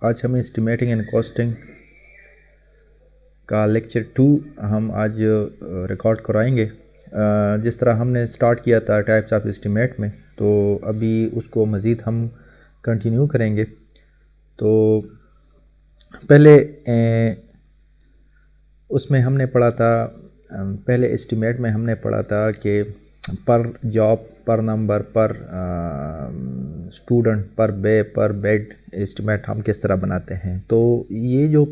आज हम estimating and costing का लेक्चर 2 हम आज रिकॉर्ड कराएंगे। जिस तरह हमने स्टार्ट किया था टाइप्स ऑफ एस्टिमेट में, तो अभी उसको मज़ीद हम कंटिन्यू करेंगे। तो पहले उसमें हमने पढ़ा था, पहले एस्टिमेट में हमने पढ़ा था कि पर जॉब, पर नंबर, पर स्टूडेंट, पर बेड एस्टिमेट हम किस तरह बनाते हैं। तो ये जो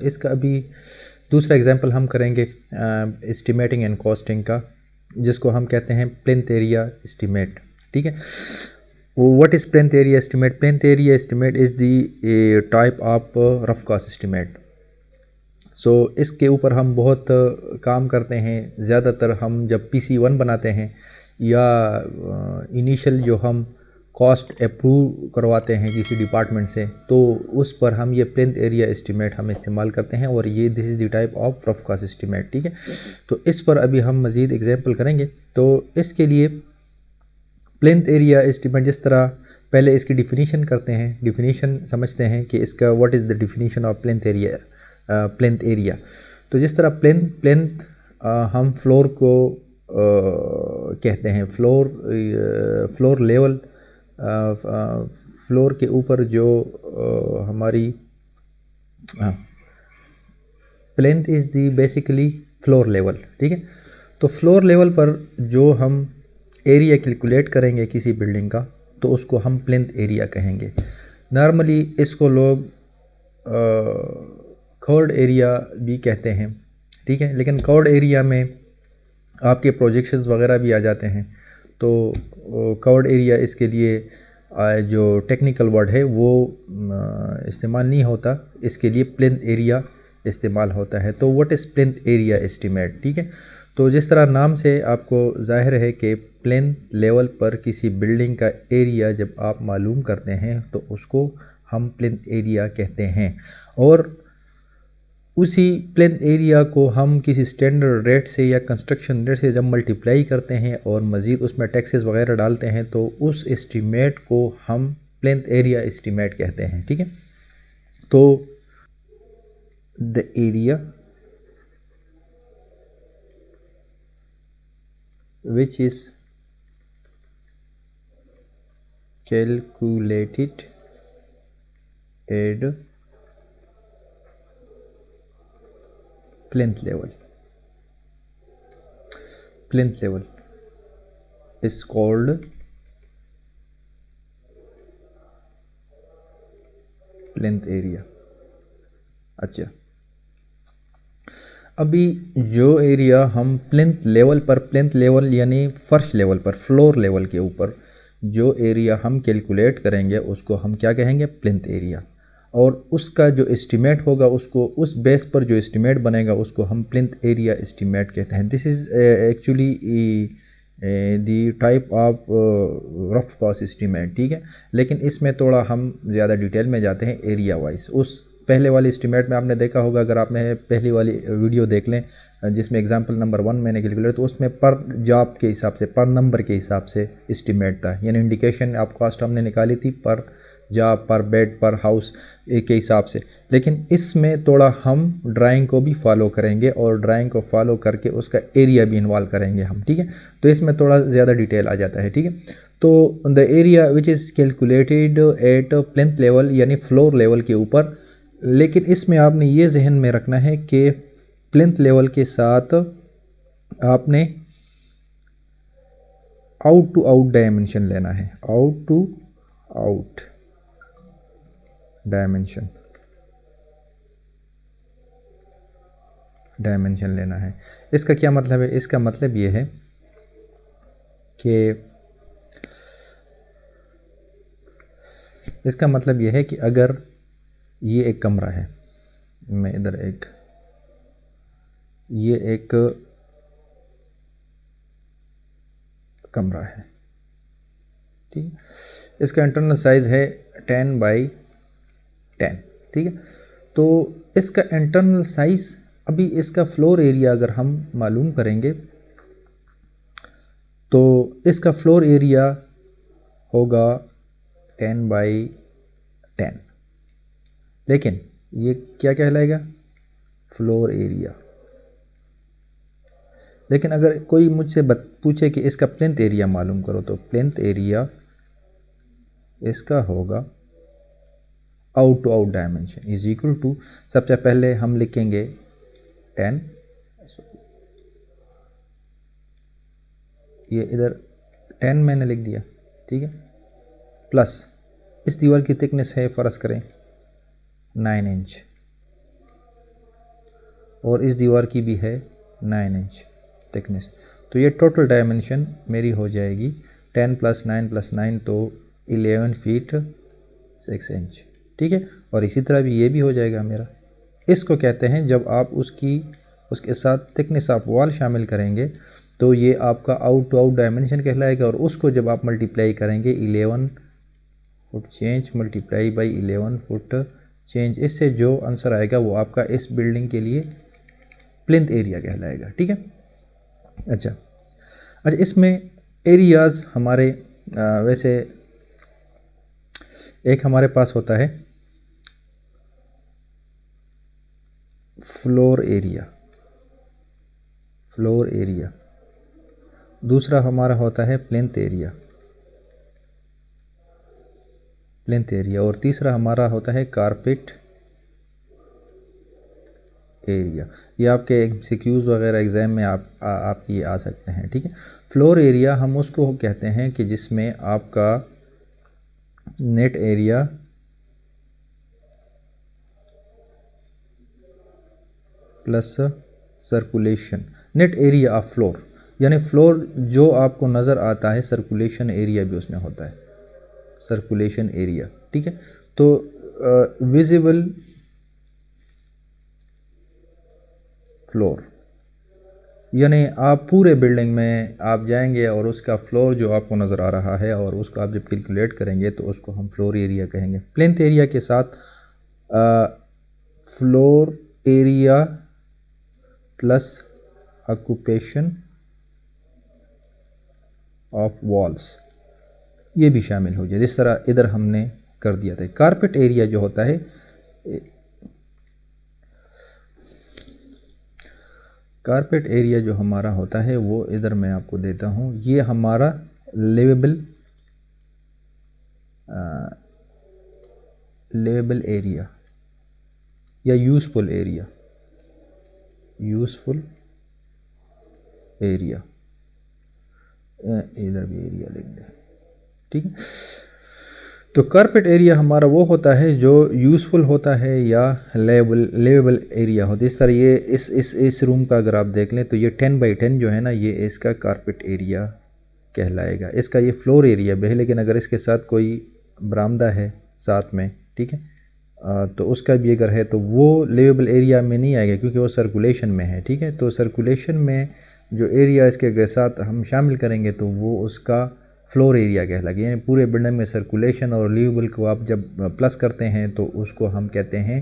इसका अभी दूसरा एग्जांपल हम करेंगे एस्टिमेटिंग एंड कॉस्टिंग का, जिसको हम कहते हैं प्लिंथ एरिया एस्टिमेट। ठीक है, what is plinth area estimate? Plinth area estimate is the type of rough cost estimate. So इसके ऊपर हम बहुत काम करते हैं। ज़्यादातर हम जब PC1 बनाते हैं या इनिशियल जो हम कॉस्ट अप्रूव करवाते हैं किसी डिपार्टमेंट से, तो उस पर हम ये प्लिंथ एरिया एस्टिमेट हम इस्तेमाल करते हैं, और ये this is the type of rough cost estimate. ठीक है, तो इस पर अभी हम मज़ीद एग्जांपल करेंगे। तो इसके लिए प्लिंथ एरिया एस्टिमेट, जिस तरह पहले इसकी डिफिनीशन करते हैं, डिफिनीशन समझते हैं कि इसका what is the definition of plinth area. Plinth area, तो जिस तरह प्लिंथ हम फ्लोर को कहते हैं, फ्लोर लेवल, फ्लोर के ऊपर जो हमारी plinth is the basically floor level. ठीक है, तो फ्लोर लेवल पर जो हम एरिया कैलकुलेट करेंगे किसी बिल्डिंग का, तो उसको हम प्लिंथ एरिया कहेंगे। नॉर्मली इसको लोग कर्व्ड एरिया भी कहते हैं। ठीक है, लेकिन कर्व्ड एरिया में आपके प्रोजेक्शंस वगैरह भी आ जाते हैं, तो कर्व्ड एरिया इसके लिए जो टेक्निकल वर्ड है वो इस्तेमाल नहीं होता, इसके लिए प्लिंथ एरिया इस्तेमाल होता है। तो what is plinth area estimate? ठीक है, तो जिस तरह नाम से आपको जाहिर है कि प्लिंथ लेवल पर किसी बिल्डिंग का एरिया जब आप मालूम करते हैं, तो उसको हम प्लिंथ एरिया कहते हैं। और उसी प्लिंथ एरिया को हम किसी स्टैंडर्ड रेट से या कंस्ट्रक्शन रेट से जब मल्टीप्लाई करते हैं और मज़ीद उसमें टैक्सेस वगैरह डालते हैं, तो उस एस्टीमेट को हम प्लिंथ एरिया एस्टीमेट कहते हैं। ठीक है, तो the area which is calculated at plinth level is called plinth area। अच्छा, अभी जो एरिया हम प्लिंथ लेवल पर, प्लिंथ लेवल यानी फर्श लेवल पर, फ्लोर लेवल के ऊपर जो एरिया हम कैलकुलेट करेंगे, उसको हम क्या कहेंगे? Plinth area. और उसका जो एस्टीमेट होगा, उसको उस बेस पर जो एस्टीमेट बनेगा, उसको हम प्लिंथ एरिया एस्टीमेट कहते हैं। This is actually the type of rough cost estimate. ठीक है, लेकिन इसमें थोड़ा हम ज़्यादा डिटेल में जाते हैं एरिया वाइज। उस पहले वाली एस्टीमेट में आपने देखा होगा, अगर आपने पहली वाली वीडियो देख लें जिसमें एग्जांपल नंबर 1 मैंने कैलकुलेट, तो उसमें पर जॉब के हिसाब से, पर नंबर के हिसाब से एस्टीमेट था, यानी इंडिकेशन आप कॉस्ट हमने निकाली थी पर जॉब, पर बेड, पर हाउस के हिसाब से। लेकिन इसमें थोड़ा हम ड्राइंग को भी फॉलो करेंगे, और ड्राइंग को फॉलो करके उसका एरिया भी इन्वॉल्व करेंगे हम। ठीक है, तो इसमें थोड़ा ज़्यादा डिटेल आ जाता है। ठीक है, तो the area which is calculated at plinth level यानी फ्लोर लेवल के ऊपर। लेकिन इसमें आपने ये जहन में रखना है कि प्लिंथ लेवल के साथ आपने आउट टू आउट डायमेंशन लेना है, आउट टू आउट डायमेंशन लेना है। इसका क्या मतलब है? इसका मतलब ये है कि अगर ये एक कमरा है, मैं इधर ये एक कमरा है। ठीक है, इसका इंटरनल साइज़ है 10 बाई 10। ठीक है, तो इसका इंटरनल साइज़, अभी इसका फ्लोर एरिया अगर हम मालूम करेंगे, तो इसका फ्लोर एरिया होगा 10 बाई 10। लेकिन ये क्या कहलाएगा, फ्लोर एरिया। लेकिन अगर कोई मुझसे पूछे कि इसका प्लेंथ एरिया मालूम करो, तो प्लेंथ एरिया इसका होगा out to out dimension is equal to, सबसे पहले हम लिखेंगे 10, ये इधर 10 मैंने लिख दिया, ठीक है, प्लस इस दीवार की थिकनेस है फ़र्ज़ करें 9 इंच, और इस दीवार की भी है 9 इंच थिकनेस। तो ये टोटल डायमेंशन मेरी हो जाएगी 10 + 9 + 9 तो 11 फीट 6 इंच, ठीक है। और इसी तरह भी ये भी हो जाएगा मेरा। इसको कहते हैं जब आप उसके साथ थिकनेस ऑफ वॉल शामिल करेंगे तो ये आपका आउट टू आउट डायमेंशन कहलाएगा, और उसको जब आप मल्टीप्लाई करेंगे 11 foot change multiply by 11 foot change, इससे जो आंसर आएगा वो आपका इस बिल्डिंग के लिए प्लिंथ एरिया कहलाएगा, ठीक है। अच्छा, इसमें एरियाज़ हमारे वैसे एक हमारे पास होता है फ्लोर एरिया, दूसरा हमारा होता है प्लिंथ एरिया, और तीसरा हमारा होता है कारपेट एरिया। ये आपके एमसीक्यूज़ वगैरह एग्ज़ाम में आपकी आ सकते हैं, ठीक है। फ्लोर एरिया हम उसको कहते हैं कि जिसमें आपका net area plus circulation, net area of floor, यानी फ्लोर जो आपको नज़र आता है सर्कुलेशन एरिया भी उसमें होता है, सर्कुलेशन एरिया, ठीक है। तो विजिबल फ्लोर, यानी आप पूरे बिल्डिंग में आप जाएंगे और उसका फ्लोर जो आपको नज़र आ रहा है और उसको आप जब कैलकुलेट करेंगे तो उसको हम फ्लोर एरिया कहेंगे। प्लिंथ एरिया के साथ floor area plus occupation of walls ये भी शामिल हो जाए, जिस तरह इधर हमने कर दिया था। कारपेट एरिया जो होता है, कारपेट एरिया जो हमारा होता है वो इधर मैं आपको देता हूँ, ये हमारा लिवेबल एरिया या यूज़फुल एरिया, इधर भी एरिया लिख दें, ठीक है। तो कारपेट एरिया हमारा वो होता है जो यूज़फुल होता है या लेवेबल एरिया होता है। इस तरह ये इस रूम का अगर आप देख लें तो ये 10x10 जो है ना, ये इसका कारपेट एरिया कहलाएगा। इसका ये फ्लोर एरिया भी है, लेकिन अगर इसके साथ कोई बरामदा है साथ में, ठीक है, तो उसका भी अगर है तो वो लेवेबल एरिया में नहीं आएगा क्योंकि वो सर्कुलेशन में है, ठीक है। तो सर्कुलेशन में जो एरिया इसके साथ हम शामिल करेंगे तो वो उसका फ्लोर एरिया कहलाएगा। यानी पूरे बिल्डिंग में सर्कुलेशन और लिवेबल को आप जब प्लस करते हैं तो उसको हम कहते हैं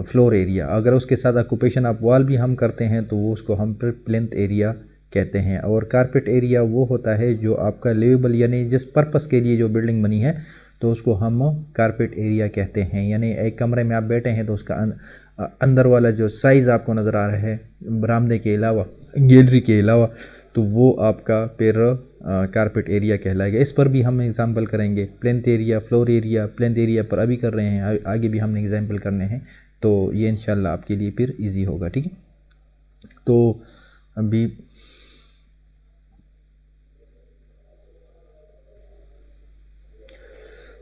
फ्लोर एरिया। अगर उसके साथ ऑक्यूपेशन ऑफ वॉल भी हम करते हैं तो वो उसको हम प्लिंथ एरिया कहते हैं। और कारपेट एरिया वो होता है जो आपका लिवेबल, यानी जिस पर्पस के लिए जो बिल्डिंग बनी है तो उसको हम कारपेट एरिया कहते हैं। यानी एक कमरे में आप बैठे हैं तो उसका अंदर वाला जो साइज़ आपको नज़र आ रहा है बरामदे के अलावा, गैलरी के अलावा, तो वो आपका फिर कारपेट एरिया कहलाएगा। इस पर भी हम एग्जांपल करेंगे। Plinth area, floor area, plinth area पर अभी कर रहे हैं, आगे भी हमने एग्जांपल करने हैं, तो ये इंशाल्लाह आपके लिए फिर इजी होगा, ठीक है। तो अभी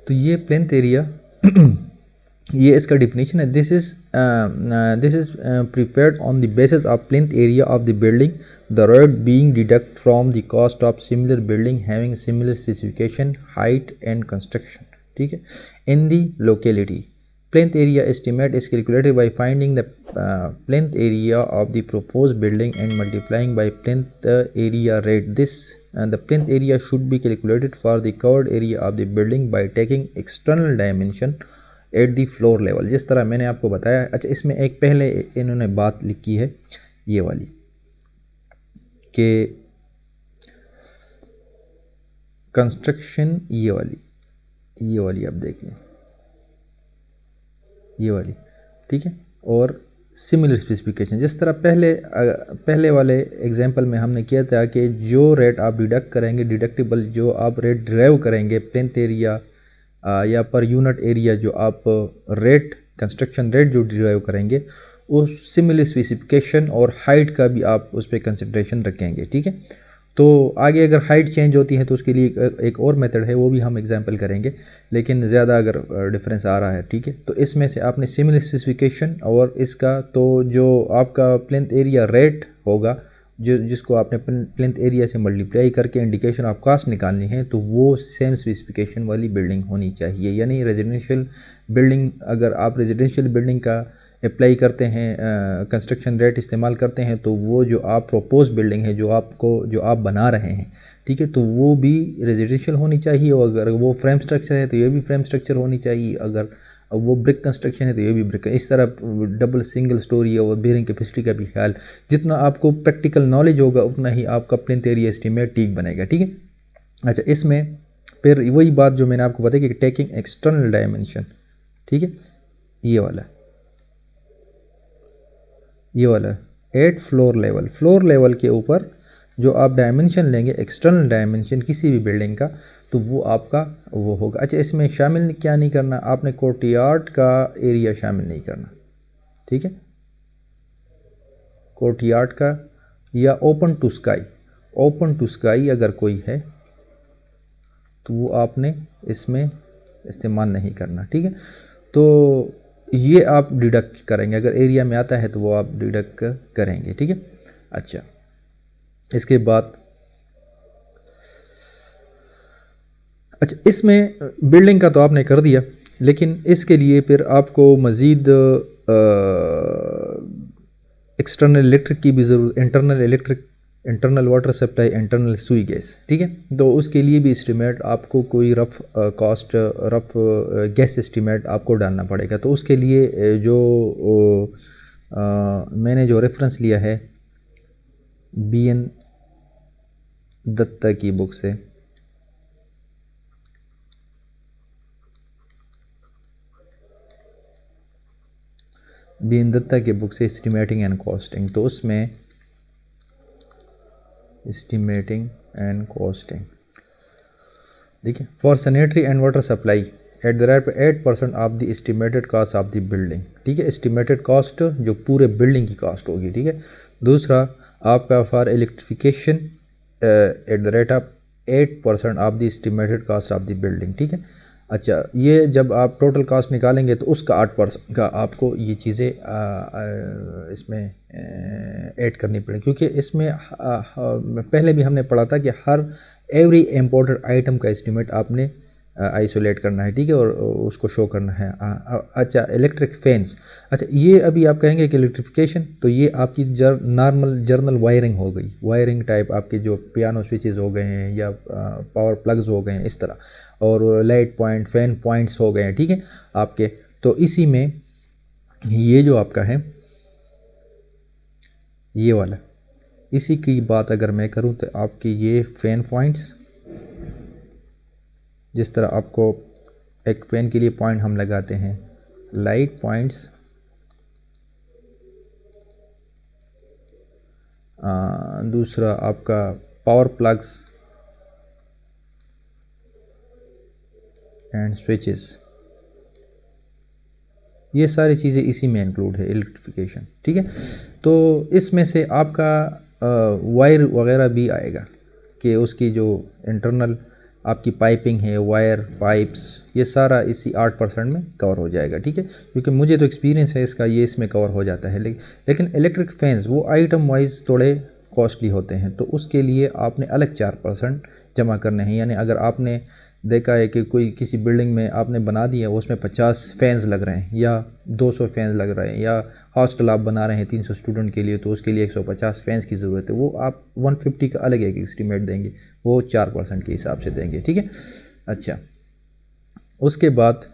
तो ये प्लिंथ एरिया ये इसका डिफिनीशन है। This is prepared on the basis of plinth area of the building, the rate being deduct from the cost of similar building having similar specification, height and construction, ठीक है, in the locality. Plinth area estimate is calculated by finding the plinth area of the proposed building and multiplying by plinth area rate. The plinth area should be calculated for the covered area of the building by taking external dimension at the floor level, जिस तरह मैंने आपको बताया। अच्छा, इसमें एक पहले इन्होंने बात लिखी है ये वाली कि कंस्ट्रक्शन, ये वाली आप देख लें, ये वाली, ठीक है। और सिमिलर स्पेसिफिकेशन, जिस तरह पहले वाले एग्जांपल में हमने किया था कि जो रेट आप डिडक्ट करेंगे, डिडक्टिबल जो आप रेट ड्राइव करेंगे प्लेंथ एरिया या पर यूनिट एरिया, जो आप रेट कंस्ट्रक्शन रेट जो ड्राइव करेंगे, उस सिमिलर स्पेसिफिकेशन और हाइट का भी आप उस पर कंसिड्रेशन रखेंगे, ठीक है। तो आगे अगर हाइट चेंज होती है तो उसके लिए एक और मेथड है, वो भी हम एग्जांपल करेंगे, लेकिन ज़्यादा अगर डिफरेंस आ रहा है, ठीक है। तो इसमें से आपने सिमिलर स्पेसिफिकेशन और इसका, तो जो आपका प्लेंथ एरिया रेट होगा, जिसको आपने प्लेंथ एरिया से मल्टीप्लाई करके इंडिकेशन ऑफ कास्ट निकालनी है, तो वो सेम स्पेसिफिकेशन वाली बिल्डिंग होनी चाहिए। यानी रेजिडेंशियल बिल्डिंग, अगर आप रेजिडेंशियल बिल्डिंग का अप्लाई करते हैं, कंस्ट्रक्शन रेट इस्तेमाल करते हैं, तो वो जो आप प्रोपोज बिल्डिंग है, जो आप बना रहे हैं, ठीक है, तो वो भी रेजिडेंशियल होनी चाहिए। और अगर वो फ्रेम स्ट्रक्चर है तो ये भी फ्रेम स्ट्रक्चर होनी चाहिए, अगर वो ब्रिक कंस्ट्रक्शन है तो ये भी ब्रिक। इस तरह डबल सिंगल स्टोरी और बेयरिंग कैपेसिटी का भी ख्याल, जितना आपको प्रैक्टिकल नॉलेज होगा उतना ही आपका प्लेंथ एरिया एस्टीमेट ठीक बनेगा, ठीक है। अच्छा, इसमें फिर वही बात जो मैंने आपको बताई कि टेकिंग एक्सटर्नल डायमेंशन, ठीक है, ये वाला एट फ्लोर लेवल के ऊपर जो आप डायमेंशन लेंगे, एक्सटर्नल डायमेंशन किसी भी बिल्डिंग का, तो वो आपका वो होगा। अच्छा, इसमें शामिल क्या नहीं करना, आपने कोर्टयार्ड का एरिया शामिल नहीं करना, ठीक है, कोर्टयार्ड का, या ओपन टू स्काई अगर कोई है तो वो आपने इसमें इस्तेमाल नहीं करना, ठीक है। तो ये आप डिडक्ट करेंगे, अगर एरिया में आता है तो वो आप डिडक्ट करेंगे, ठीक है। अच्छा, इसके बाद इसमें बिल्डिंग का तो आपने कर दिया, लेकिन इसके लिए फिर आपको मज़ीद एक्सटर्नल इलेक्ट्रिक की भी ज़रूरत, internal electric, internal water supply, internal सुई गैस, ठीक है। तो उसके लिए भी एस्टीमेट आपको कोई रफ़ गैस एस्टीमेट आपको डालना पड़ेगा। तो उसके लिए जो मैंने जो रेफरेंस लिया है BN दत्ता की बुक से, BN दत्ता की बुक से एस्टीमेटिंग एंड कॉस्टिंग, तो उसमें एस्टीमेटिंग एंड कॉस्टिंग देखिए, for sanitary and water supply eight the rate 8% of the estimated cost of the building, ठीक है। एस्टिमेटेड कॉस्ट जो पूरे बिल्डिंग की कॉस्ट होगी, ठीक है। दूसरा आपका for electrification eight the rate of 8% of the estimated cost of the building, ठीक है। अच्छा, ये जब आप टोटल कॉस्ट निकालेंगे तो उसका 8% का आपको ये चीज़ें इसमें ऐड करनी पड़ेगी, क्योंकि इसमें पहले भी हमने पढ़ा था कि हर एवरी इम्पोर्टेड आइटम का एस्टीमेट आपने आइसोलेट करना है, ठीक है, और उसको शो करना है। अच्छा, इलेक्ट्रिक फैंस, अच्छा ये अभी आप कहेंगे कि इलेक्ट्रिफिकेशन, तो ये आपकी नॉर्मल जर्नल वायरिंग हो गई, वायरिंग टाइप आपके जो पियानो स्विचेस हो गए हैं या पावर प्लग्स हो गए हैं इस तरह, और लाइट पॉइंट, फैन पॉइंट्स हो गए हैं, ठीक है आपके। तो इसी में ये जो आपका है ये वाला, इसी की बात अगर मैं करूं तो आपके ये फैन पॉइंट्स, जिस तरह आपको एक फैन के लिए पॉइंट हम लगाते हैं, लाइट पॉइंट्स, दूसरा आपका पावर प्लग्स एंड स्विचेस, ये सारी चीज़ें इसी में इंक्लूड है इलेक्ट्रिफिकेशन, ठीक है। तो इसमें से आपका वायर वगैरह भी आएगा कि उसकी जो इंटरनल आपकी पाइपिंग है, वायर पाइप्स, ये सारा इसी 8% में कवर हो जाएगा, ठीक है। क्योंकि मुझे तो एक्सपीरियंस है इसका, ये इसमें कवर हो जाता है। लेकिन इलेक्ट्रिक फैंस वो आइटम वाइज थोड़े कॉस्टली होते हैं, तो उसके लिए आपने अलग 4% जमा करने हैं। यानी अगर आपने देखा है कि कोई किसी बिल्डिंग में आपने बना दिया, उसमें 50 फैंस लग रहे हैं या 200 फैंस लग रहे हैं, या हॉस्टल आप बना रहे हैं 300 स्टूडेंट के लिए, तो उसके लिए 150 फैंस की ज़रूरत है, वो आप 150 का अलग एक एस्टीमेट देंगे, वो 4% के हिसाब से देंगे, ठीक है। अच्छा, उसके बाद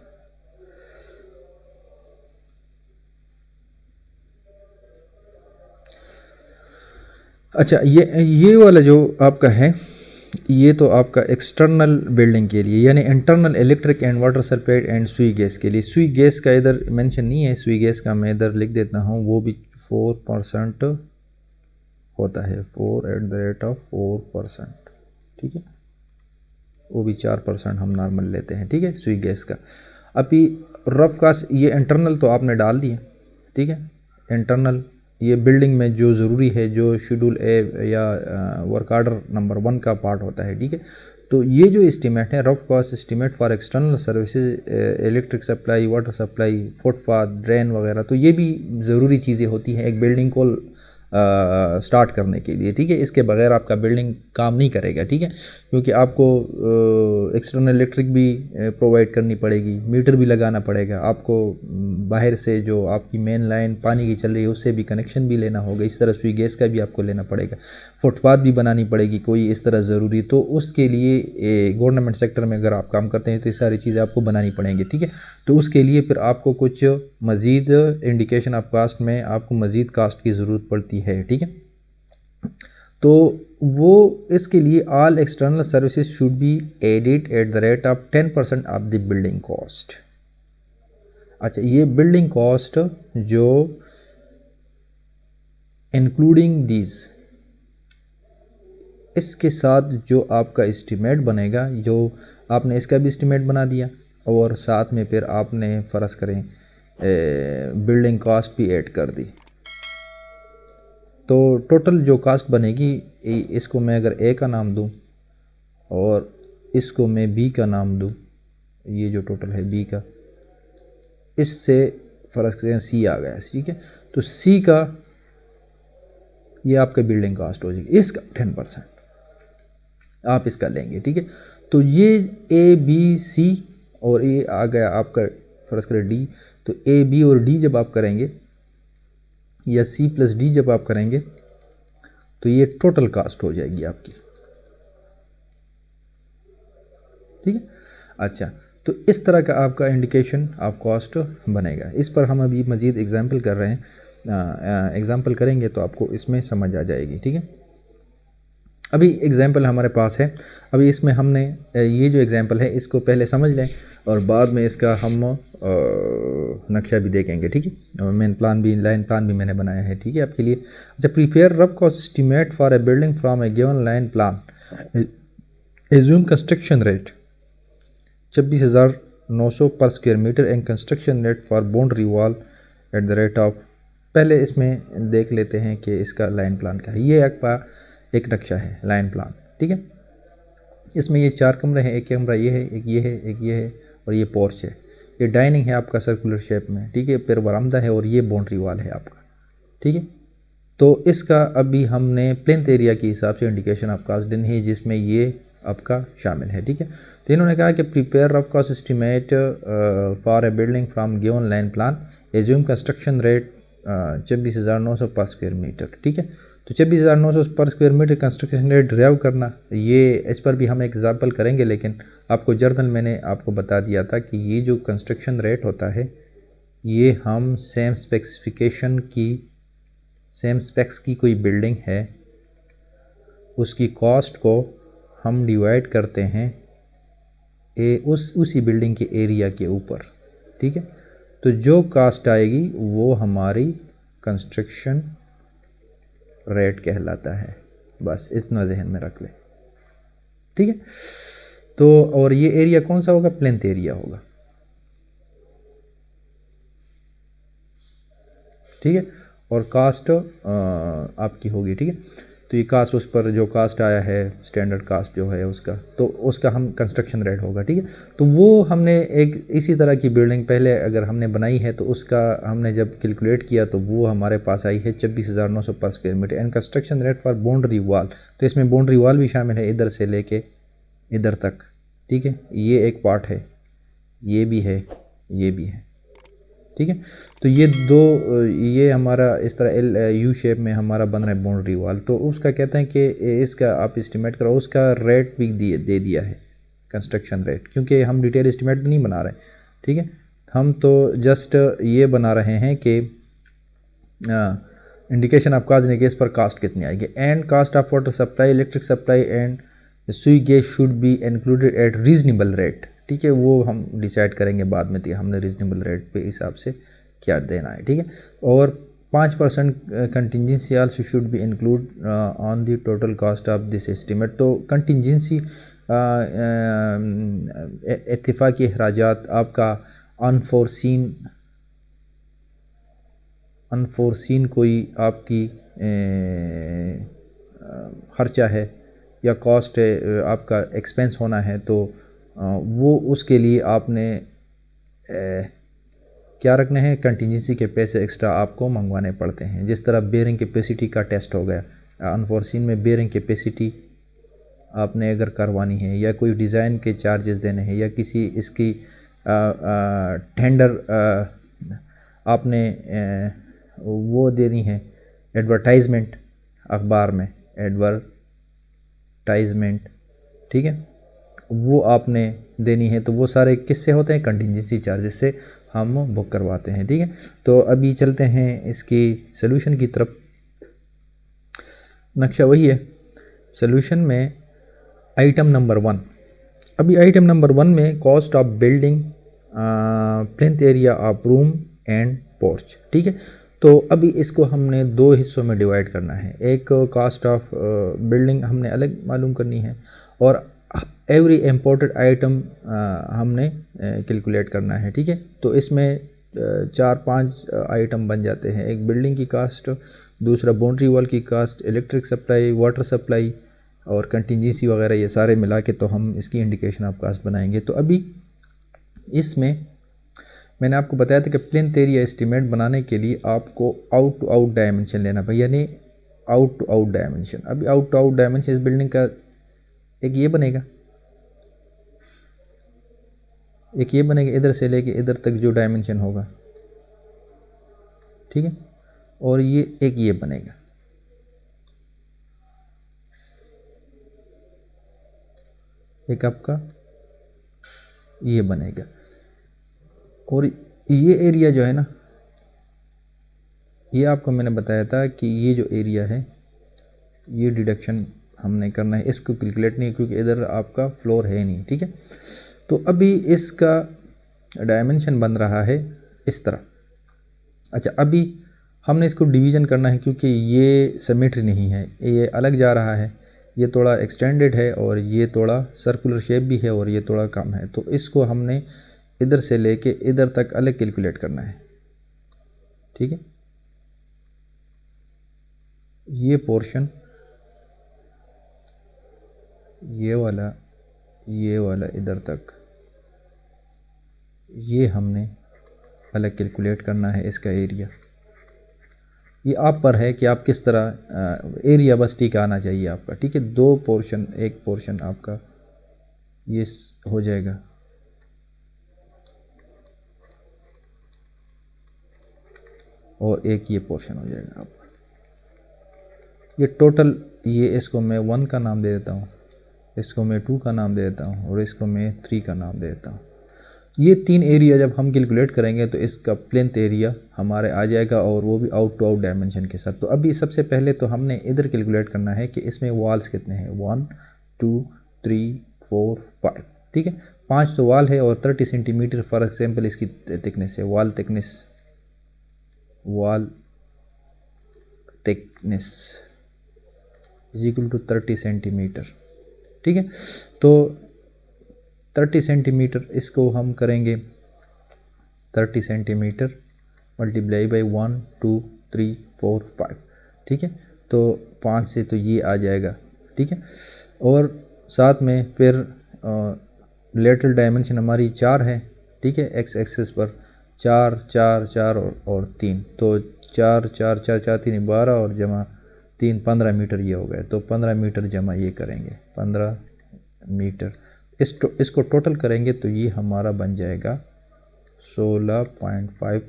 अच्छा ये वाला जो आपका है ये तो आपका एक्सटर्नल बिल्डिंग के लिए, यानी internal electric and water supply and Sui gas के लिए। सुई गैस का इधर मेंशन नहीं है, सुई गैस का मैं इधर लिख देता हूँ, वो भी 4% होता है, 4%, ठीक है, वो भी 4% हम नॉर्मल लेते हैं, ठीक है, सुई गैस का। अभी रफ कास्ट ये इंटरनल तो आपने डाल दिए, ठीक है, इंटरनल ये बिल्डिंग में जो ज़रूरी है, जो शेड्यूल ए या वर्क आर्डर नंबर 1 का पार्ट होता है, ठीक है। तो ये जो एस्टीमेट है, rough cost estimate for external services, electric supply, water supply, footpath, drain वगैरह, तो ये भी ज़रूरी चीज़ें होती हैं एक बिल्डिंग को स्टार्ट करने के लिए, ठीक है। इसके बगैर आपका बिल्डिंग काम नहीं करेगा, ठीक है, क्योंकि आपको एक्सटर्नल इलेक्ट्रिक भी प्रोवाइड करनी पड़ेगी, मीटर भी लगाना पड़ेगा आपको, बाहर से जो आपकी मेन लाइन पानी की चल रही है उससे भी कनेक्शन भी लेना होगा, इस तरह सुई गैस का भी आपको लेना पड़ेगा, फुटपाथ भी बनानी पड़ेगी कोई इस तरह ज़रूरी। तो उसके लिए गवर्नमेंट सेक्टर में अगर आप काम करते हैं तो ये सारी चीज़ें आपको बनानी पड़ेंगी, ठीक है। तो उसके लिए फिर आपको कुछ मज़ीद इंडिकेशन ऑफ कास्ट में आपको मज़ीद कास्ट की ज़रूरत पड़ती है, ठीक है। तो वो इसके लिए all external services should be added at the rate of 10% of the building cost. अच्छा, ये बिल्डिंग कॉस्ट जो इंक्लूडिंग दीज, इसके साथ जो आपका एस्टीमेट बनेगा, जो आपने इसका भी एस्टीमेट बना दिया और साथ में फिर आपने फ़र्ज़ करें बिल्डिंग कॉस्ट भी ऐड कर दी, तो टोटल जो कास्ट बनेगी, इसको मैं अगर ए का नाम दूं और इसको मैं बी का नाम दूं, ये जो टोटल है बी का, इससे फ़र्ज़ करें सी आ गया, ठीक है। तो सी का ये आपका बिल्डिंग कास्ट हो जाएगी, इसका 10% आप इसका लेंगे, ठीक है। तो ये ए बी सी और ये आ गया आपका फ़र्ज़ करें डी, तो ए बी और डी जब आप करेंगे या सी प्लस डी जब आप करेंगे तो ये टोटल कास्ट हो जाएगी आपकी, ठीक है। अच्छा, तो इस तरह का आपका इंडिकेशन ऑफ कॉस्ट बनेगा। इस पर हम अभी मज़ीद एग्जांपल कर रहे हैं, एग्जांपल करेंगे तो आपको इसमें समझ आ जाएगी, ठीक है। अभी एग्जांपल हमारे पास है, अभी इसमें हमने ये जो एग्जांपल है इसको पहले समझ लें और बाद में इसका हम नक्शा भी देखेंगे, ठीक है। मेन प्लान भी, लाइन प्लान भी मैंने बनाया है, ठीक है, आपके लिए। अच्छा, prepare rough cost estimate for a building from a given line plan, assume construction rate 26,900 per square metre and construction rate for boundary wall at the rate of, पहले इसमें देख लेते हैं कि इसका लाइन प्लान क्या है। ये आपका एक नक्शा है, लाइन प्लान, ठीक है। इसमें ये 4 कमरे हैं, एक कमरा ये है, एक ये है, एक ये है और ये पोर्च है। ये डाइनिंग है आपका सर्कुलर शेप में, ठीक है, फिर बरामदा है और ये बाउंड्री वॉल है आपका, ठीक है। तो इसका अभी हमने प्लेन्थ एरिया के हिसाब से इंडिकेशन ऑफ कास्ट देनी है, जिसमें ये आपका शामिल है, ठीक है। तो इन्होंने कहा कि prepare rough cost estimate for a building from given line plan, assume construction rate 26,900 per square metre, ठीक है। तो 26,900 per square metre construction rate drive करना, ये इस पर भी हम एग्जांपल करेंगे, लेकिन आपको जर्नल मैंने आपको बता दिया था कि ये जो कंस्ट्रक्शन रेट होता है ये हम सेम स्पेसिफिकेशन की, सेम स्पेक्स की कोई बिल्डिंग है उसकी कॉस्ट को हम डिवाइड करते हैं उसी बिल्डिंग के एरिया के ऊपर, ठीक है। तो जो कास्ट आएगी वो हमारी कंस्ट्रक्शन रेट कहलाता है, बस इतना जहन में रख लें, ठीक है। तो और ये एरिया कौन सा होगा, प्लेन्थ एरिया होगा, ठीक है। और कास्ट आपकी होगी, ठीक है। तो ये कास्ट, उस पर जो कास्ट आया है स्टैंडर्ड कास्ट जो है उसका, तो उसका हम कंस्ट्रक्शन रेट होगा, ठीक है। तो वो हमने एक इसी तरह की बिल्डिंग पहले अगर हमने बनाई है तो उसका हमने जब कैलकुलेट किया तो वो हमारे पास आई है 26,900 per square metre and construction rate for boundary wall. तो इसमें बाउंड्री वॉल भी शामिल है, इधर से लेके इधर तक, ठीक है। ये एक पार्ट है, ये भी है, ये भी है, ठीक है। तो ये दो, ये हमारा इस तरह यू शेप में हमारा बन रहा है बाउंड्री वॉल। तो उसका कहते हैं कि इसका आप एस्टिमेट करो, उसका रेट भी दे दिया है कंस्ट्रक्शन रेट, क्योंकि हम डिटेल एस्टिमेट नहीं बना रहे, ठीक है। हम तो जस्ट ये बना रहे हैं कि इंडिकेशन ऑफ कास्ट ने कि इस पर कास्ट कितनी आएगी, and cost of water supply, electric supply and Sui gas should be included at reasonable rate, ठीक है, वो हम डिसाइड करेंगे बाद में, हमने रीजनेबल रेट पे हिसाब से क्या देना है, ठीक है। और 5% contingency also should be include on the total cost of this estimate. तो कंटिजेंसी इत्तेफाकी अखराजात, आपका अनफोर्सिन कोई आपकी खर्चा है या कॉस्ट है, आपका एक्सपेंस होना है, तो वो उसके लिए आपने क्या रखने हैं, कंटिजेंसी के पैसे एक्स्ट्रा आपको मंगवाने पड़ते हैं। जिस तरह बेयरिंग कैपेसिटी का टेस्ट हो गया, अनफोर्सिन में बेयरिंग कैपेसिटी आपने अगर करवानी है, या कोई डिज़ाइन के चार्जेस देने हैं, या किसी इसकी टेंडर आपने वो देनी है, एडवर्टाइजमेंट अखबार में एडवर्टाइजमेंट, ठीक है, वो आपने देनी है, तो वो सारे किससे होते हैं, कंटिजेंसी चार्जेस से हम बुक करवाते हैं, ठीक है। तो अभी चलते हैं इसकी सॉल्यूशन की तरफ। नक्शा वही है। सॉल्यूशन में आइटम नंबर 1, अभी आइटम नंबर 1 में cost of building plinth area of room and porch, ठीक है। तो अभी इसको हमने 2 हिस्सों में डिवाइड करना है। एक कॉस्ट ऑफ बिल्डिंग हमने अलग मालूम करनी है, और एवरी इम्पोर्टेड आइटम हमने कैलकुलेट करना है, ठीक है। तो इसमें 4-5 आइटम बन जाते हैं। एक बिल्डिंग की कास्ट, दूसरा बाउंड्री वॉल की cost, electric supply, water supply और कंटिजेंसी वगैरह, ये सारे मिला के तो हम इसकी इंडिकेशन ऑफ कास्ट बनाएंगे। तो अभी इसमें मैंने आपको बताया था कि प्लिंथ एरिया एस्टीमेट बनाने के लिए आपको आउट टू आउट डायमेंशन लेना भाई, यानी आउट टू आउट डायमेंशन। अभी आउट टू आउट डायमेंशन इस बिल्डिंग का एक ये बनेगा, एक ये बनेगा, इधर से लेके इधर तक जो डायमेंशन होगा, ठीक है, और ये एक ये बनेगा, एक आपका ये बनेगा, और ये एरिया जो है ना, ये आपको मैंने बताया था कि ये जो एरिया है ये डिडक्शन हमने करना है, इसको कैलकुलेट नहीं, क्योंकि इधर आपका फ्लोर है नहीं, ठीक है। तो अभी इसका डायमेंशन बन रहा है इस तरह। अच्छा, अभी हमने इसको डिवीज़न करना है, क्योंकि ये सिमेट्री नहीं है, ये अलग जा रहा है, ये थोड़ा एक्सटेंडेड है और ये थोड़ा सर्कुलर शेप भी है और ये थोड़ा कम है। तो इसको हमने इधर से लेके इधर तक अलग कैलकुलेट करना है, ठीक है। ये पोर्शन, ये वाला इधर तक, ये हमने अलग कैलकुलेट करना है इसका एरिया। ये आप पर है कि आप किस तरह एरिया बस ठीक आना चाहिए आपका, ठीक है। 2 पोर्शन, एक पोर्शन आपका ये हो जाएगा, और एक ये पोर्शन हो जाएगा आपका। ये टोटल, ये इसको मैं 1 का नाम दे देता हूँ, इसको मैं 2 का नाम दे देता हूँ, और इसको मैं 3 का नाम दे देता हूँ। ये 3 एरिया जब हम कैलकुलेट करेंगे तो इसका प्लिंथ एरिया हमारे आ जाएगा, और वो भी आउट टू आउट डायमेंशन के साथ। तो अभी सबसे पहले तो हमने इधर कैलकुलेट करना है कि इसमें वॉल्स कितने हैं, 1 2 3 4 5, ठीक है। 5 तो वॉल है, और 30 सेंटीमीटर फॉर एग्जाम्पल इसकी थिकनेस है, wall thickness is equal to 30 centimetre, ठीक है। तो 30 सेंटीमीटर इसको हम करेंगे 30 सेंटीमीटर मल्टीप्लाई बाई 1 2 3 4 5, ठीक है। तो 5 से तो ये आ जाएगा, ठीक है। और साथ में फिर लेटरल डायमेंशन हमारी 4 है, ठीक है, एक्स एक्सिस पर 4 4 4 और 3, तो 4 4 4 4 3 12 और जमा 3 15 मीटर ये हो गए। तो 15 मीटर जमा ये करेंगे 15 मीटर, इसको टोटल करेंगे तो ये हमारा बन जाएगा 16.5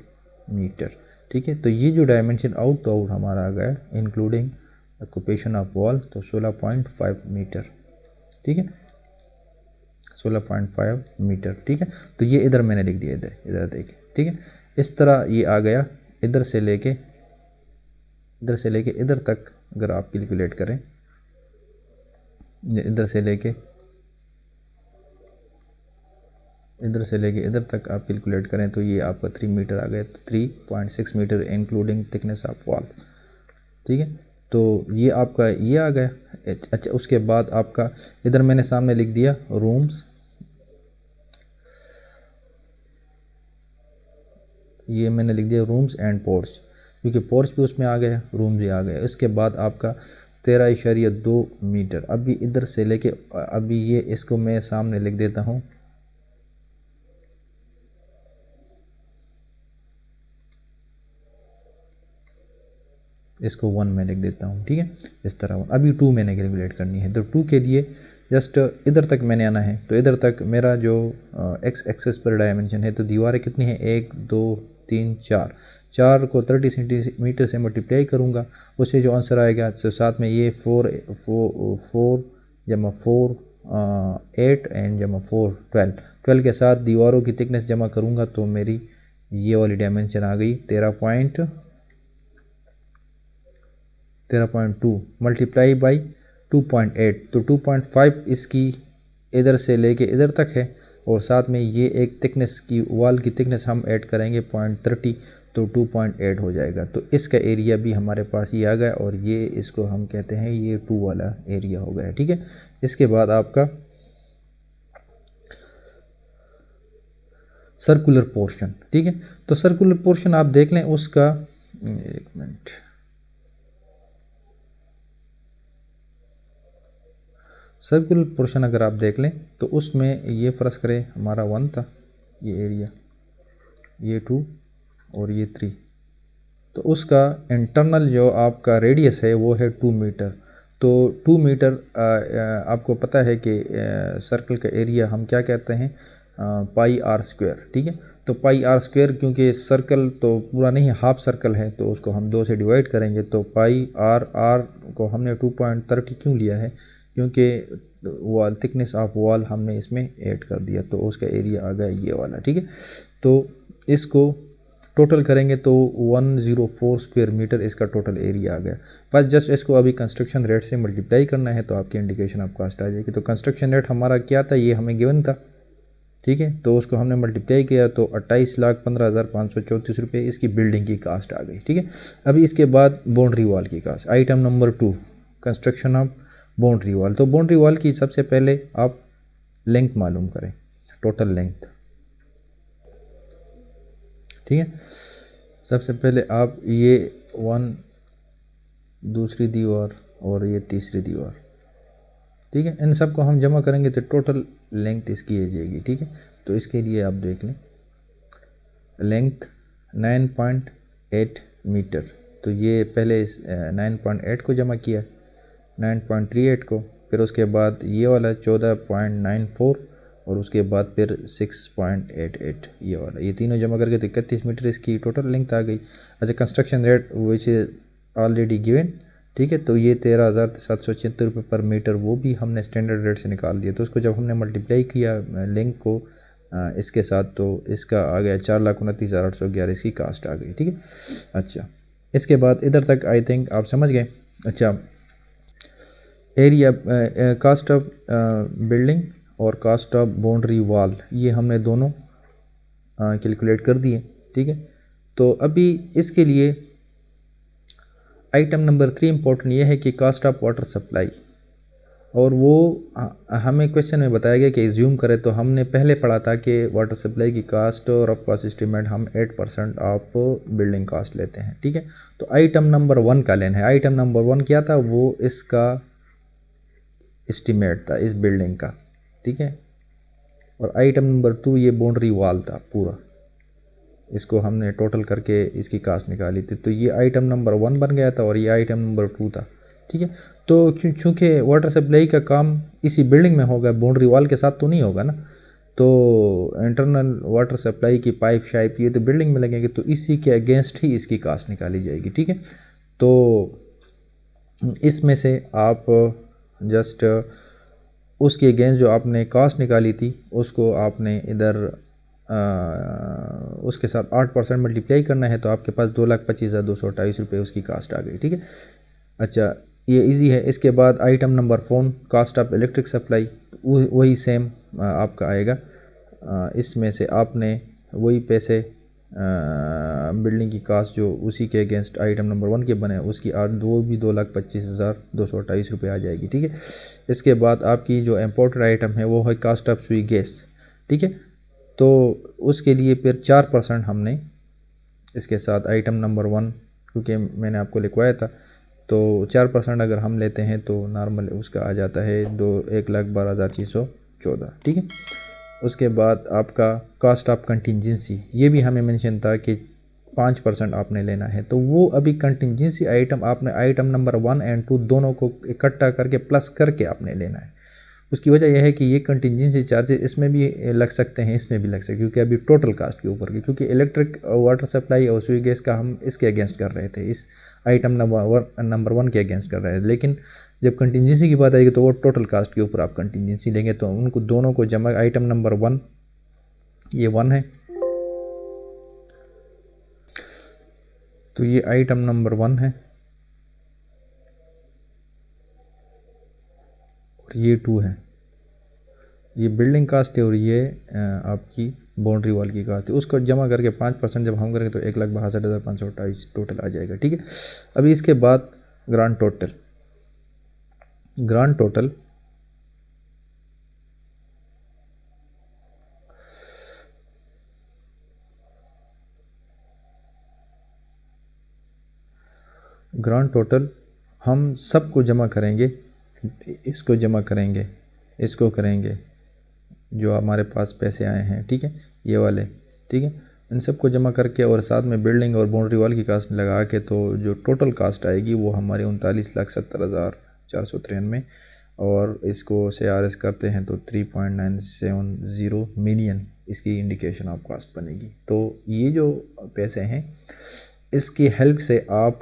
मीटर, ठीक है। तो ये जो डायमेंशन आउट टू आउट हमारा आ गया इंक्लूडिंग ऑक्यूपेशन ऑफ वॉल, तो 16.5 मीटर, ठीक है, 16.5 मीटर, ठीक है। तो ये इधर मैंने लिख दिया, इधर देखिए, ठीक है। इस तरह ये आ गया, इधर से लेके इधर तक अगर आप कैलकुलेट करें, इधर से लेके इधर तक आप कैलकुलेट करें तो ये आपका 3 मीटर आ गया, तो 3.6 metre including thickness of wall. ठीक है, तो ये आपका ये आ गया। अच्छा, उसके बाद आपका इधर मैंने सामने लिख दिया रूम्स, ये मैंने लिख दिया रूम्स एंड पोर्च, क्योंकि पोर्च भी उसमें आ गया, रूम भी आ गया। इसके बाद आपका 13.2 मीटर। अभी इधर से लेके अभी ये इसको मैं सामने लिख देता हूँ, इसको 1 में लिख देता हूँ। ठीक है, इस तरह 1। अभी 2 मैंने कैलकुलेट करनी है, तो 2 के लिए जस्ट इधर तक मैंने आना है। तो इधर तक मेरा जो एक्स एक्सेस पर डायमेंशन है, तो दीवारें कितनी है, 1 2 3 4, 4 को 30 सेंटीमीटर से मल्टीप्लाई करूँगा, उससे जो आंसर आएगा, तो साथ में ये 4 जमा 4 8 एंड जमा 4 12 के साथ दीवारों की थिकनेस जमा करूँगा, तो मेरी ये वाली डायमेंशन आ गई 13.2 मल्टीप्लाई बाई 2.8, तो 2.5 इसकी इधर से लेके इधर तक है, और साथ में ये एक थिकनेस की वॉल की थिकनेस हम ऐड करेंगे 0.30, तो 2.8 हो जाएगा। तो इसका एरिया भी हमारे पास ये आ गया, और ये इसको हम कहते हैं ये 2 वाला एरिया हो गया। ठीक है, इसके बाद आपका सर्कुलर पोर्शन। ठीक है, तो सर्कुलर पोर्शन आप देख लें उसका, एक मिनट, सर्कुलर पोर्शन अगर आप देख लें तो उसमें ये फ़र्ज़ करें हमारा 1 था, ये एरिया, ये 2 और ये 3, तो उसका इंटरनल जो आपका रेडियस है वो है 2 मीटर। तो 2 मीटर आपको पता है कि सर्कल का एरिया हम क्या कहते हैं, पाई आर स्क्वायर। ठीक है, तो पाई आर स्क्वायर, क्योंकि सर्कल तो पूरा नहीं है, हाफ सर्कल है, तो उसको हम 2 से डिवाइड करेंगे, तो पाई आर को हमने 2.30 क्यों लिया है, क्योंकि वॉल थिकनेस ऑफ वॉल हमने इसमें ऐड कर दिया, तो उसका एरिया आ गया ये वाला। ठीक है, तो इसको टोटल करेंगे तो 104 स्क्वायर मीटर इसका टोटल एरिया आ गया। बस जस्ट इसको अभी कंस्ट्रक्शन रेट से मल्टीप्लाई करना है, तो आपकी इंडिकेशन ऑफ कास्ट आ जाएगी। तो कंस्ट्रक्शन रेट हमारा क्या था, ये हमें गिवन था। ठीक है, तो उसको हमने मल्टीप्लाई किया तो 28,15,534 रुपये इसकी बिल्डिंग की कास्ट आ गई। ठीक है, अभी इसके बाद बाउंड्री वॉल की cost, item number 2, construction of boundary wall. तो बाउंड्री वॉल की सबसे पहले आप लेंथ मालूम करें, टोटल लेंथ। ठीक है, सबसे पहले आप ये 1 दूसरी दीवार और ये तीसरी दीवार, ठीक है, इन सब को हम जमा करेंगे तो टोटल लेंथ इसकी आ जाएगी। ठीक है, तो इसके लिए आप देख लें लेंथ 9.8 मीटर, तो ये पहले इस 9.8 को जमा किया, 9.38 को, फिर उसके बाद ये वाला 14.94 और उसके बाद फिर 6.88 ये वाला, ये तीनों जमा करके तो 31 मीटर इसकी टोटल लेंथ आ गई। अच्छा, construction rate which is already given. ठीक है, तो ये 13,776 रुपये पर मीटर वो भी हमने स्टैंडर्ड रेट से निकाल दिया। तो उसको जब हमने मल्टीप्लाई किया लेंथ को इसके साथ, तो इसका आ गया 4,29,811 इसकी कास्ट आ गई। ठीक है, अच्छा, इसके बाद इधर तक आई थिंक आप समझ गए। अच्छा, एरिया कास्ट ऑफ बिल्डिंग और कास्ट ऑफ बाउंड्री वॉल ये हमने दोनों कैलकुलेट कर दिए। ठीक है, तो अभी इसके लिए आइटम नंबर 3 इम्पोर्टेंट ये है कि कास्ट ऑफ वाटर सप्लाई, और वो हमें क्वेश्चन में बताया गया कि एज्यूम करें, तो हमने पहले पढ़ा था कि वाटर सप्लाई की कास्ट और रफ कॉस्ट एस्टीमेट हम 8% ऑफ बिल्डिंग कास्ट लेते हैं। ठीक है, तो आइटम नंबर 1 का लेना है। आइटम नंबर 1 क्या था, वो इसका एस्टीमेट था इस बिल्डिंग का। ठीक है, और आइटम नंबर 2 ये बाउंड्री वॉल था पूरा, इसको हमने टोटल करके इसकी कास्ट निकाली थी, तो ये आइटम नंबर 1 बन गया था और ये आइटम नंबर 2 था। ठीक है, तो चूँकि वाटर सप्लाई का काम इसी बिल्डिंग में होगा, बाउंड्री वॉल के साथ तो नहीं होगा ना, तो इंटरनल वाटर सप्लाई की पाइप शाइप ये तो बिल्डिंग में लगेंगे, तो इसी के अगेंस्ट ही इसकी कास्ट निकाली जाएगी। ठीक है, तो इसमें से आप जस्ट उसके अगेंस्ट जो आपने कास्ट निकाली थी उसको आपने इधर उसके साथ 8% मल्टीप्लाई करना है, तो आपके पास 2,25,228 रुपये उसकी कास्ट आ गई। ठीक है, अच्छा, ये इजी है। इसके बाद item number 4 cost of electric supply, वही सेम आपका आएगा। इसमें से आपने वही पैसे बिल्डिंग की कास्ट जो उसी के अगेंस्ट आइटम नंबर 1 के बने उसकी वो भी 2,25,228 रुपये आ जाएगी, ठीक है। इसके बाद आपकी जो इम्पोर्टेड आइटम है वो है कास्ट ऑफ सुई गैस, ठीक है। तो उसके लिए फिर 4% हमने इसके साथ आइटम नंबर 1, क्योंकि मैंने आपको लिखवाया था, तो 4% अगर हम लेते हैं तो नॉर्मल उसका आ जाता है 1,12,614, ठीक है। उसके बाद आपका कास्ट ऑफ कंटिजेंसी, ये भी हमें मेंशन था कि 5% आपने लेना है, तो वो अभी कंटिजेंसी आइटम आपने आइटम नंबर 1 और 2 दोनों को इकट्ठा करके प्लस करके आपने लेना है। उसकी वजह यह है कि ये कंटिजेंसी चार्जेस इसमें भी लग सकते हैं, इसमें भी लग सकते हैं, क्योंकि अभी टोटल कास्ट के ऊपर की, क्योंकि इलेक्ट्रिक वाटर सप्लाई और सुई गैस का हम इसके अगेंस्ट कर रहे थे, इस आइटम नंबर 1 के अगेंस्ट कर रहे थे। लेकिन जब कंटिजेंसी की बात आएगी तो वो टोटल कास्ट के ऊपर आप कंटिजेंसी लेंगे, तो उनको दोनों को जमा, आइटम नंबर 1 ये 1 है, तो ये आइटम नंबर 1 है और ये 2 है, ये बिल्डिंग कास्ट है और ये आपकी बाउंड्री वॉल की कास्ट है। उसको जमा करके 5% जब हम करेंगे तो 1,62,528 टोटल आ जाएगा, ठीक है। अभी इसके बाद ग्रांड टोटल, ग्रांड टोटल हम सबको जमा करेंगे, इसको जमा करेंगे, इसको करेंगे, जो हमारे पास पैसे आए हैं, ठीक है, ये वाले, ठीक है, इन सबको जमा करके और साथ में बिल्डिंग और बाउंड्री वॉल की कास्ट लगा के, तो जो टोटल कास्ट आएगी वो हमारी 39,70,493, और इसको से आर करते हैं तो 3.970 मिलियन इसकी इंडिकेशन ऑफ कास्ट बनेगी। तो ये जो पैसे हैं इसकी हेल्प से आप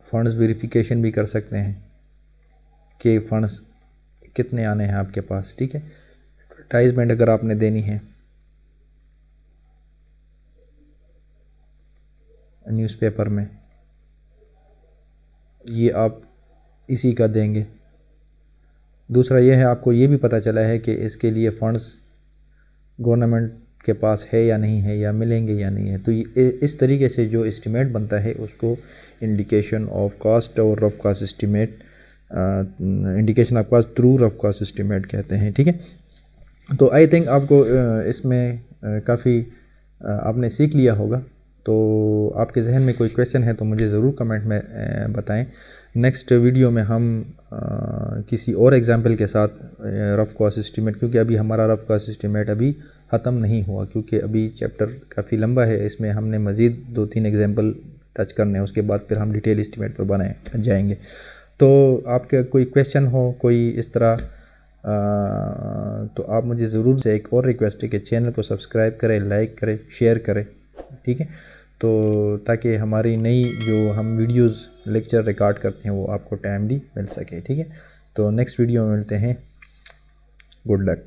फंड्स वेरिफिकेशन भी कर सकते हैं कि फ़ंड्स कितने आने हैं आपके पास, ठीक है। एडवर्टाइजमेंट अगर आपने देनी है न्यूज़पेपर में, ये आप इसी का देंगे। दूसरा ये है, आपको ये भी पता चला है कि इसके लिए फ़ंड्स गवर्नमेंट के पास है या नहीं है, या मिलेंगे या नहीं है। तो ये इस तरीके से जो एस्टिमेट बनता है उसको इंडिकेशन ऑफ कास्ट और rough cost estimate, indication of cost through rough cost estimate कहते हैं, ठीक है। तो आई थिंक आपको इसमें काफ़ी आपने सीख लिया होगा। तो आपके जहन में कोई क्वेश्चन है तो मुझे ज़रूर कमेंट में बताएं। नेक्स्ट वीडियो में हम किसी और एग्जांपल के साथ रफ कास्ट एस्टिमेट, क्योंकि अभी हमारा रफ कास्ट एस्टिमेट अभी ख़त्म नहीं हुआ, क्योंकि अभी चैप्टर काफ़ी लंबा है, इसमें हमने मज़ीद 2-3 एग्जांपल टच करने हैं, उसके बाद फिर हम डिटेल एस्टिमेट पर बनाए जाएंगे। तो आपका कोई क्वेश्चन हो कोई इस तरह, तो आप मुझे ज़रूर से एक और रिक्वेस्ट है कि चैनल को सब्सक्राइब करें, लाइक करें, शेयर करें, ठीक है, तो ताकि हमारी नई जो हम वीडियोस लेक्चर रिकॉर्ड करते हैं वो आपको टाइमली मिल सके, ठीक है। तो नेक्स्ट वीडियो में मिलते हैं। Good luck.